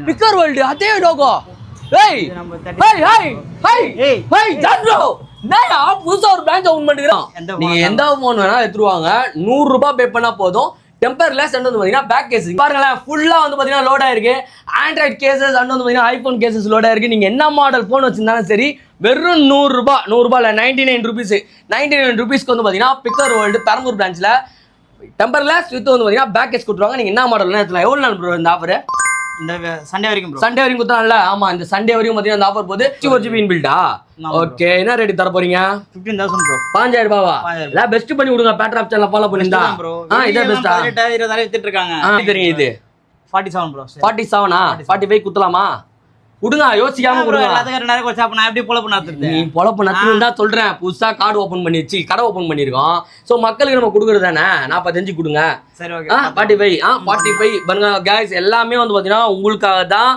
Bigger world அதே logo. ஏய் ஏய் ஏய் ஏய் ஏய் ஜான்ரோ நான் புதுசா ஒரு பிரான்ச் ஓபன் பண்ணிக்கிறோம். நீங்க எந்த ஃபோன் வேணா எடுத்துருவாங்க, 100 ரூபாய் பே பண்ணா போதும். டெம்பர்லெஸ் அண்ட் வந்து பாத்தீங்கன்னா பேக் கேஸ் பாருங்களேன், ஃபுல்லா வந்து பாத்தீங்கன்னா லோட் ஆயிருக்கு. ஆண்ட்ராய்ட் கேசஸ் அண்ட் வந்து பாத்தீங்கன்னா ஐபோன் கேசஸ் லோட் ஆயிருக்கு. நீங்க என்ன மாடல் போன் வச்சிருந்தாலும் சரி, வெறும் 100 ரூபாய் இல்ல 99 ருபீஸ் 99 ருபீஸ்க்கு வந்து பாத்தீங்கன்னா bigger world Perambur பிரான்ச்ல tamperless with வந்து பாத்தீங்கன்னா பேக் கேஸ் கொடுத்துருவாங்க. நீங்க என்ன மாடல் எடுத்துலாம். எவ்வளவு நாள் ப்ரோ இந்த ஆஃபர்? இந்த சண்டே வரைக்கும் ப்ரோ. சண்டே வரைக்கும் குத்தானல. ஆமா, இந்த சண்டே வரைக்கும் பாத்தீங்கன்னா இந்த ஆஃபர் போகுது. 4GB இன்பில்டா. ஓகே, என்ன ரேட் தர போறீங்க? 15000 ப்ரோ. 5000 ரூபாவா? இல்ல பெஸ்ட் பண்ணி விடுங்க. பேட்ராப் சேனல் ஃபாலோ பண்ணிருந்தா இத பெஸ்டா 20000 வித்துட்டு இருக்காங்க. தெரியும். இது 47 ப்ரோ. 47 45 குத்தலாமா? விடுங்க, யோசிக்காம கொடுங்க. எல்லாத்துக்கும் நிறைய கோச்சா அப்ப நான் எப்படி பொழப்பு நடத்துறது? நீ பொழப்பு நடத்துன்னு தான் சொல்றேன். புதுசா கார்டு ஓபன் பண்ணிச்சு, கடை ஓபன் பண்ணிருக்கோம். சோ மக்களுக்கு நம்ம கொடுக்குறது தானே. 45 கொடுங்க. சரி ஓகே. 45 45 பாருங்க गाइस, எல்லாமே வந்து பாத்தீங்கன்னா உங்களுக்காக தான்.